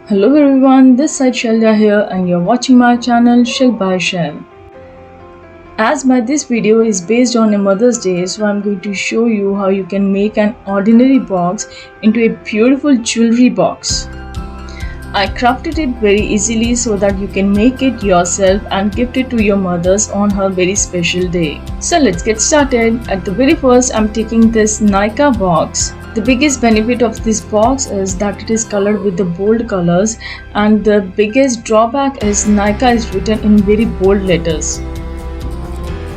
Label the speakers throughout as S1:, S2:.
S1: Hello everyone, this side Shalya here and you're watching my channel Shil by Shell. As this video is based on a Mother's Day, so I'm going to show you how you can make an ordinary box into a beautiful jewelry box. I crafted it very easily so that you can make it yourself and gift it to your mothers on her very special day. So let's get started. At the very first, I'm taking this Nykaa box. The biggest benefit of this box is that it is colored with the bold colors, and the biggest drawback is Nykaa is written in very bold letters.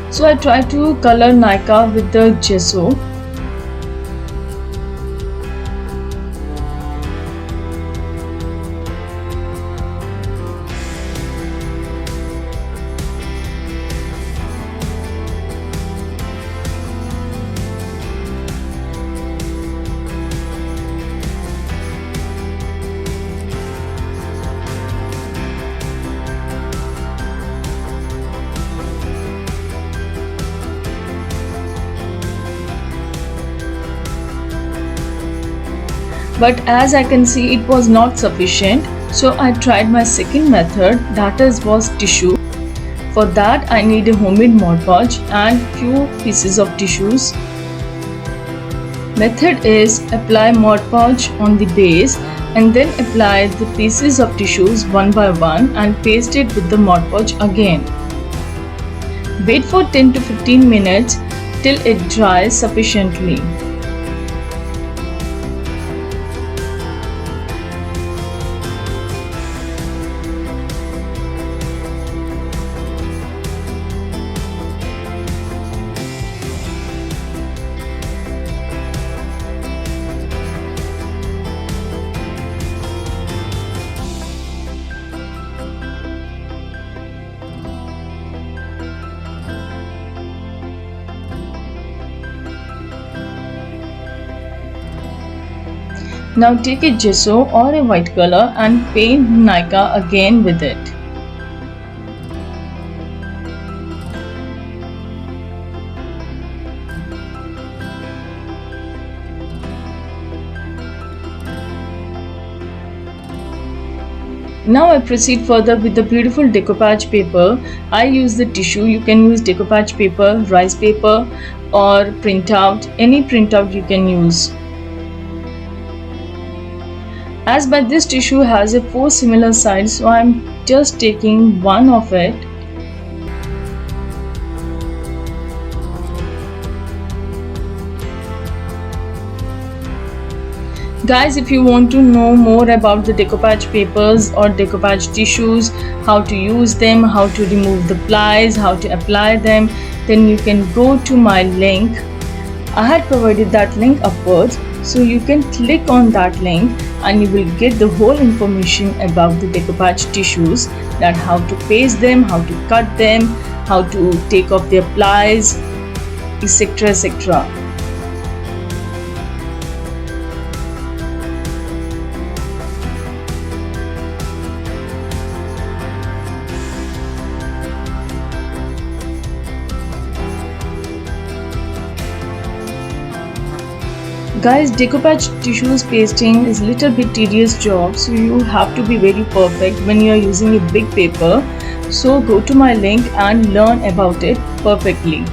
S1: So I try to color Nykaa with the gesso. But as I can see, it was not sufficient, so I tried my second method, that was tissue. For that I need a homemade Mod Podge and few pieces of tissues. Method is apply Mod Podge on the base and then apply the pieces of tissues one by one and paste it with the Mod Podge again. Wait for 10 to 15 minutes till it dries sufficiently. Now take a gesso or a white color and paint Nykaa again with it. Now I proceed further with the beautiful decoupage paper. I use the tissue. You can use decoupage paper, rice paper or printout. Any printout you can use. As this tissue has a 4 similar sides, so I am just taking one of it. Guys, if you want to know more about the decoupage papers or decoupage tissues, how to use them, how to remove the plies, how to apply them, then you can go to my link. I had provided that link upwards, so you can click on that link and you will get the whole information about the decoupage tissues, that how to paste them, how to cut them, how to take off their plies, etc, etc. Guys, decoupage tissues pasting is little bit tedious job, so you have to be very perfect when you are using a big paper. So go to my link and learn about it perfectly.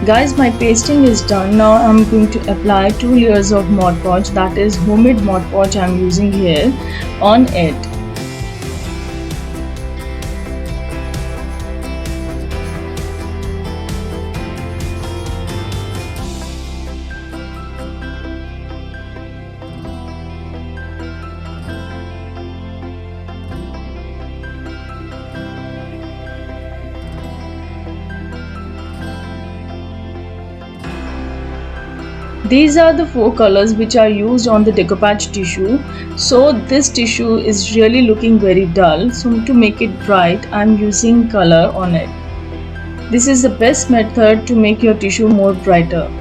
S1: Guys, my pasting is done. Now I'm going to apply 2 layers of Mod Podge, that is homemade Mod Podge I'm using here, on it. These are the 4 colors which are used on the decoupage tissue. So this tissue is really looking very dull. So to make it bright, I am using color on it. This is the best method to make your tissue more brighter.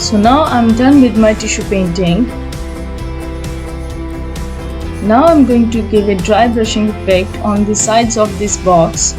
S1: So now I'm done with my tissue painting. Now I'm going to give a dry brushing effect on the sides of this box.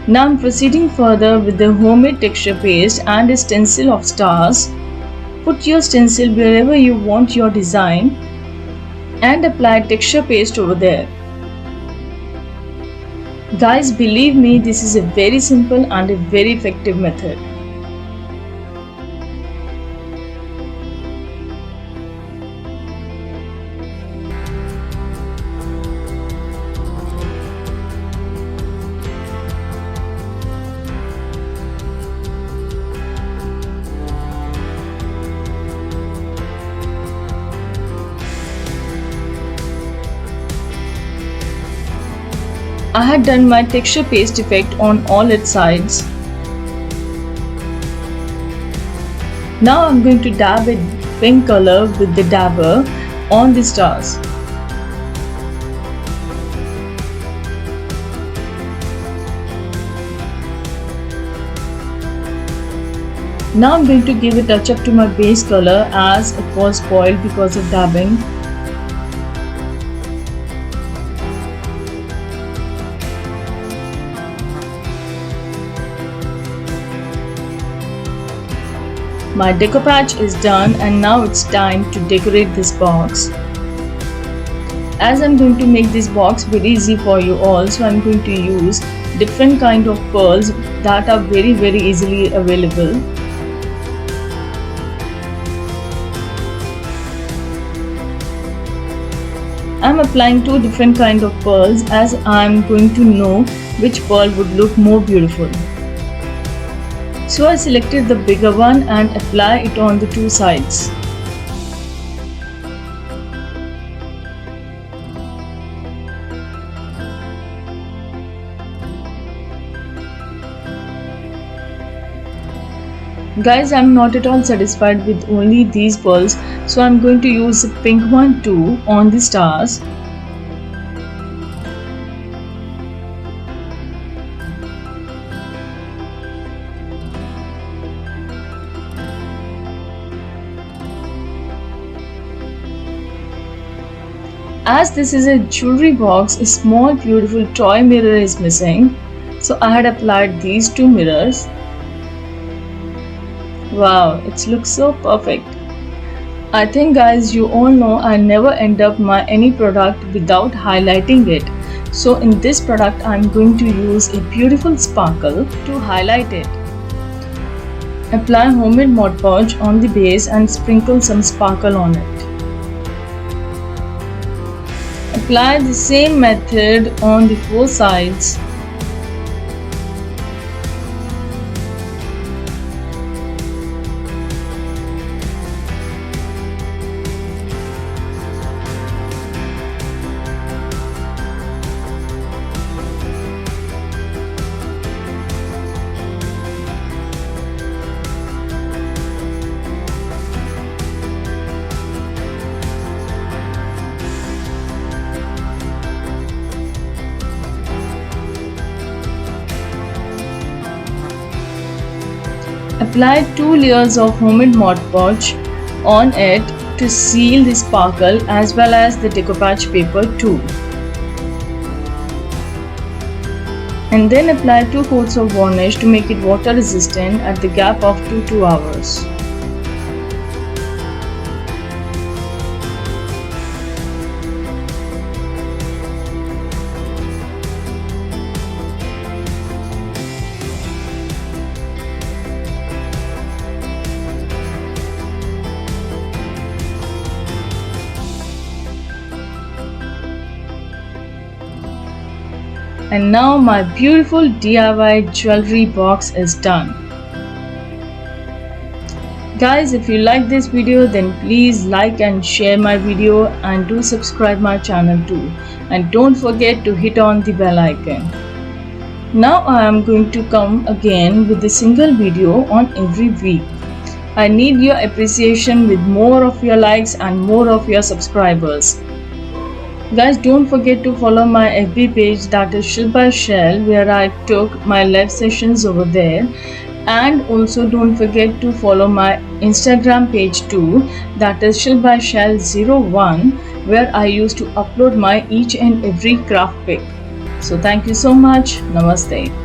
S1: Now I'm proceeding further with the homemade texture paste and a stencil of stars. Put your stencil wherever you want your design and apply texture paste over there. Guys, believe me, this is a very simple and a very effective method. I had done my texture paste effect on all its sides. Now I'm going to dab a pink color with the dabber on the stars. Now I'm going to give a touch up to my base color as it was spoiled because of dabbing. My decoupage is done and now it's time to decorate this box. As I'm going to make this box very easy for you all, so I'm going to use different kind of pearls that are very easily available. I'm applying two different kind of pearls as I'm going to know which pearl would look more beautiful. So I selected the bigger one and apply it on the two sides. Guys, I'm not at all satisfied with only these pearls, so I'm going to use the pink one too on the stars. As this is a jewelry box, a small beautiful toy mirror is missing, so I had applied these two mirrors. Wow, it looks so perfect. I think guys, you all know I never end up my any product without highlighting it. So in this product I am going to use a beautiful sparkle to highlight it. Apply homemade Mod Podge on the base and sprinkle some sparkle on it. Apply the same method on the four sides. Apply 2 layers of homemade Mod Podge on it to seal the sparkle as well as the decoupage paper too. And then apply 2 coats of varnish to make it water resistant at the gap of 2 to 2 hours. And now my beautiful DIY jewelry box is done. Guys, if you like this video, then please like and share my video and do subscribe my channel too. And don't forget to hit on the bell icon. Now I am going to come again with a single video on every week. I need your appreciation with more of your likes and more of your subscribers. Guys, don't forget to follow my FB page, that is Shilpa Shell, where I took my live sessions over there. And also don't forget to follow my Instagram page too, that is Shilpa Shell 01, where I used to upload my each and every craft pic. So thank you so much. Namaste.